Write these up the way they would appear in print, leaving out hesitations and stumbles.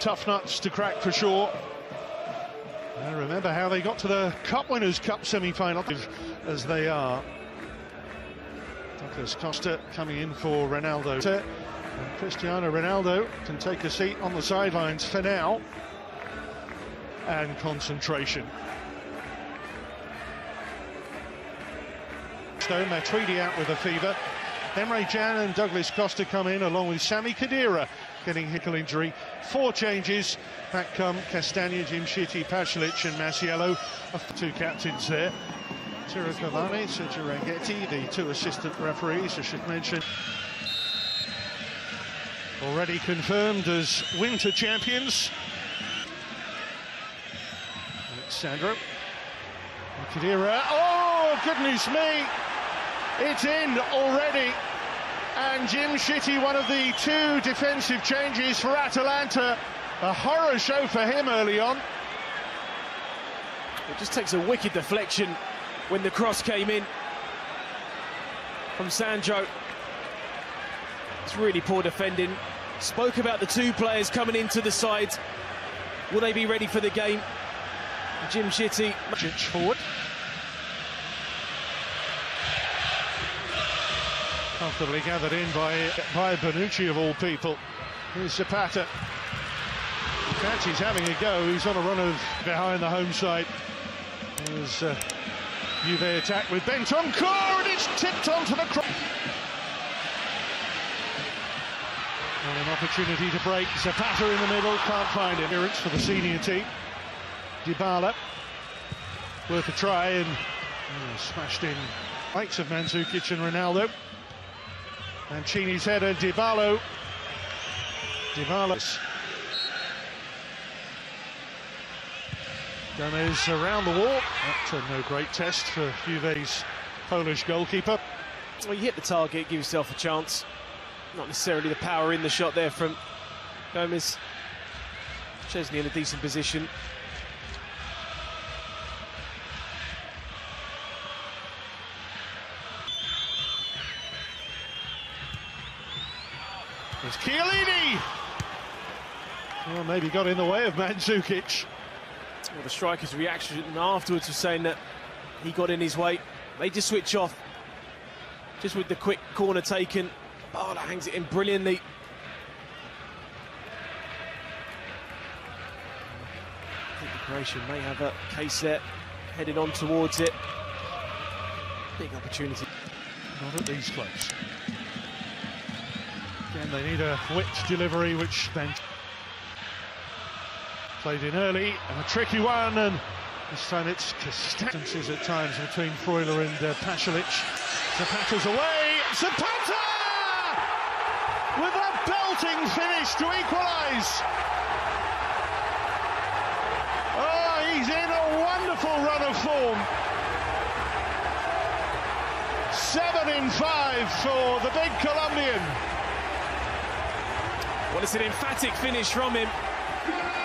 tough nuts to crack for sure. And remember how they got to the Cup Winners' Cup semi-final as they are. Douglas Costa coming in for Ronaldo. And Cristiano Ronaldo can take a seat on the sidelines for now. And concentration. Matuidi out with a fever. Emre Can and Douglas Costa come in along with Sami Khedira getting ankle injury. 4 changes. Back come Castagna, Jimshiti, Pasalic and Masiello. 2 captains there. Tiro Cavani, Sergio Rangetti, the 2 assistant referees, I should mention. Already confirmed as winter champions. Alexandro. Khedira. Oh, goodness me! It's in already. And Jimshiti, one of the 2 defensive changes for Atalanta. A horror show for him early on. It just takes a wicked deflection when the cross came in from Sandro. It's really poor defending. Spoke about the 2 players coming into the side. Will they be ready for the game? Jimshiti forward. Comfortably gathered in by Bonucci of all people. Here's Zapata. He's having a go. He's on a run of behind the home side. There's Juve attack with Bentancur, and it's tipped onto the cross. And an opportunity to break. Zapata in the middle, can't find him. Appearance for the senior team. Dybala, worth a try, and smashed in. Likes of Mandzukic and Ronaldo. Mancini's header, Dybala's. Gomez around the wall. That's no great test for Juve's Polish goalkeeper. Well, you hit the target, give yourself a chance. Not necessarily the power in the shot there from Gomez. Szczesny in a decent position. There's Chiellini! Well, maybe got in the way of Mandzukic. Well, the striker's reaction afterwards was saying that he got in his way. They just switch off. Just with the quick corner taken. Oh, that hangs it in brilliantly. I think the Croatian may have a case there, heading on towards it. Big opportunity. Not at these close. Again, they need a whipped delivery, which then played in early, and a tricky one, and this time it's distances at times between Freuler and Pasalic. Zapata's away. Zapata! With a belting finish to equalise. Oh, he's in a wonderful run of form. 7 in 5 for the big Colombian. Well, it's an emphatic finish from him,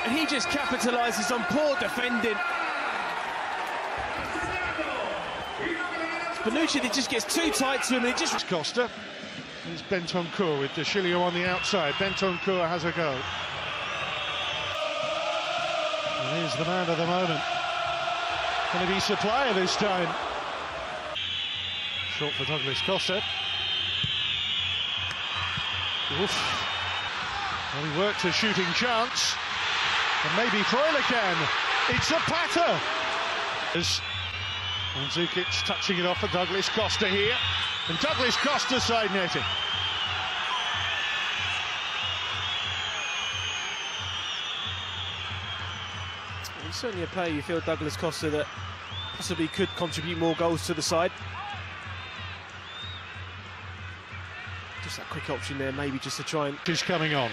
and he just capitalises on poor defending. Bonucci, that just gets too tight to him, and it just... Costa. Here's Bentancur with De Chilio on the outside. Bentancur has a go. And here's the man of the moment. Can it be Supplier this time? Short for Douglas Costa. Oof. Well, he worked a shooting chance. And maybe Freuler can. It's Zapata. Mandzukic touching it off for Douglas Costa here. And Douglas Costa side netting. He's certainly a player, you feel, Douglas Costa, that possibly could contribute more goals to the side. Just that quick option there, maybe just to try and... Is coming on.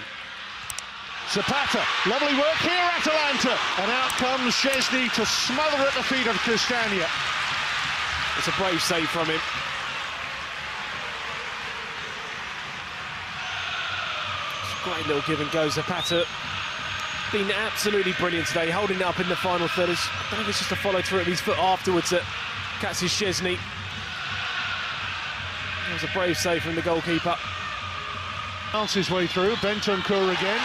Zapata, lovely work here, Atalanta. And out comes Szczesny to smother at the feet of Castagna. It's a brave save from him. Great little give and go. Zapata been absolutely brilliant today, holding it up in the final third. I don't know if it's just a follow through at his foot afterwards that catches Szczesny. That was a brave save from the goalkeeper. Bounces his way through, Bentancur again.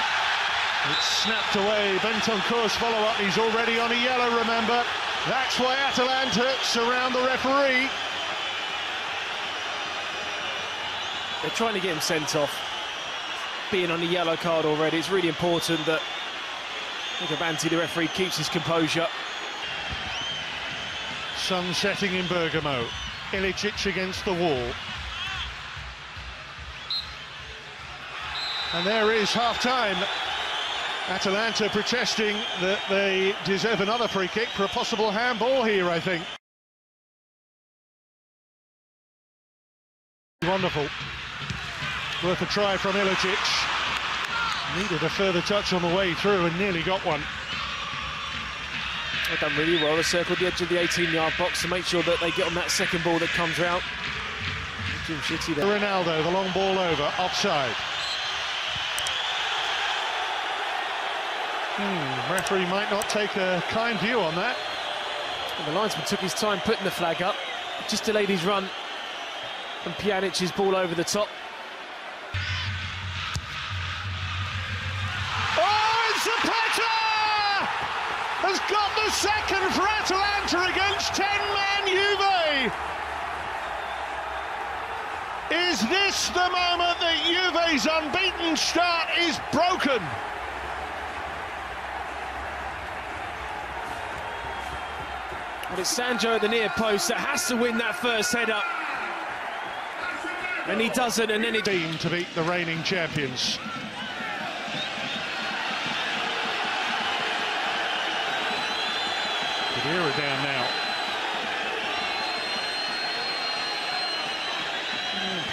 It's snapped away. Bentancur's follow-up. He's already on a yellow, remember. That's why Atalanta surround the referee. They're trying to get him sent off. Being on a yellow card already, it's really important that Banti, the referee, keeps his composure. Sun setting in Bergamo. Ilicic against the wall. And there is half-time. Atalanta protesting that they deserve another free kick for a possible handball here, I think. Wonderful. Worth a try from Ilicic. Needed a further touch on the way through and nearly got one. They've done really well. They circled the edge of the 18-yard box to make sure that they get on that second ball that comes out. Jim Shitty there. Ronaldo, the long ball over, offside. Referee might not take a kind view on that. And the linesman took his time putting the flag up, just delayed his run, and Pjanic's ball over the top. Oh, Zapata has got the second for Atalanta against 10-man Juve. Is this the moment that Juve's unbeaten start is broken? Well, it's Sancho at the near post that has to win that first header. And he doesn't, and then it... Team to beat the reigning champions. Khedira down now.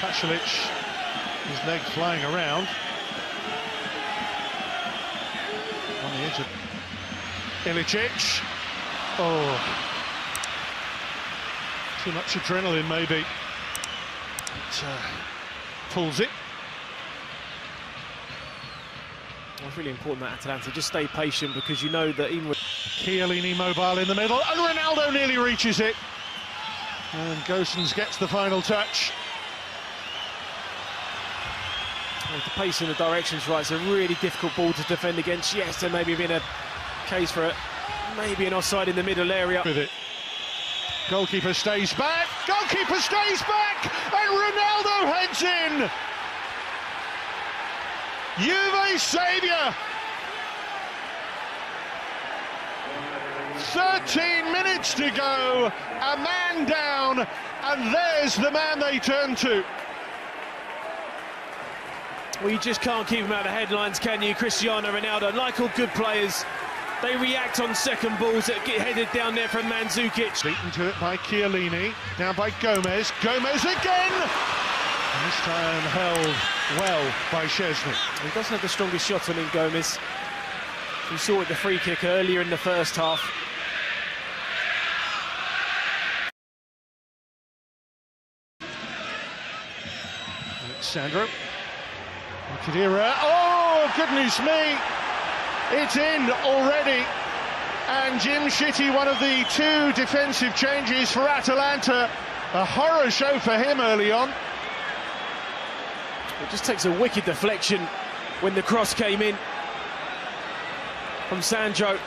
Pasalic, his legs flying around. On the edge of Ilicic. Oh. Too much adrenaline, maybe. It pulls it. Well, it's really important that Atalanta just stay patient, because you know that even with... Chiellini mobile in the middle, and Ronaldo nearly reaches it. And Gosens gets the final touch. Well, the pace and the direction's right. It's a really difficult ball to defend against. Yes, there may have been a case for maybe an offside in the middle area. With it. Goalkeeper stays back, goalkeeper stays back, and Ronaldo heads in. Juve saviour. 13 minutes to go, a man down, and there's the man they turn to. Well, you just can't keep him out of the headlines, can you? Cristiano Ronaldo, like all good players, they react on second balls that get headed down there from Mandzukic. Beaten to it by Chiellini, down by Gomez. Gomez again! And this time held well by Szczesny. He doesn't have the strongest shot on him, Gomez. We saw it, the free kick earlier in the first half. Alexandro. Khedira. Oh, goodness me! It's in already, and Jim Shitty, one of the two defensive changes for Atalanta. A horror show for him early on. It just takes a wicked deflection when the cross came in from Sancho.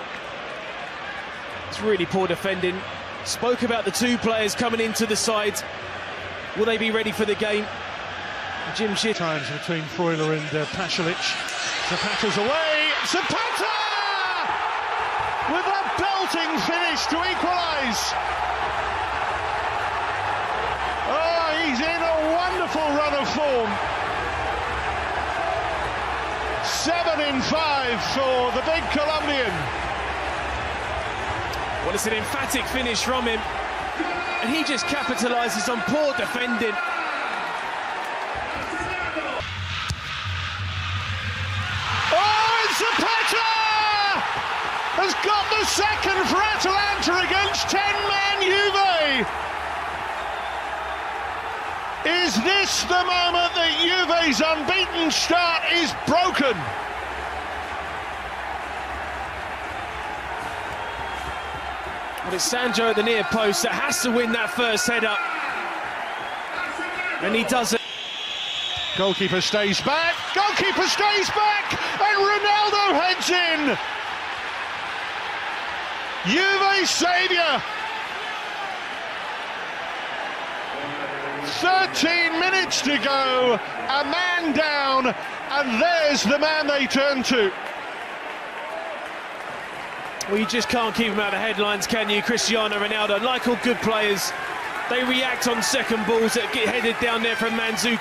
It's really poor defending. Spoke about the two players coming into the side. Will they be ready for the game? Jim Shitty. Times between Freuler and Pasalic. Zapata's away. Zapata! With a belting finish to equalise. Oh, he's in a wonderful run of form. 7 in 5 for the big Colombian. Well, it's an emphatic finish from him, and he just capitalises on poor defending. Zapata has got the second for Atalanta against 10-man Juve. Is this the moment that Juve's unbeaten start is broken? Well, it's Sancho at the near post that has to win that first header, and he doesn't. Goalkeeper stays back, and Ronaldo heads in. Juve saviour. 13 minutes to go, a man down, and there's the man they turn to. Well, you just can't keep him out of headlines, can you? Cristiano Ronaldo, like all good players, they react on second balls that get headed down there from Mandzukic.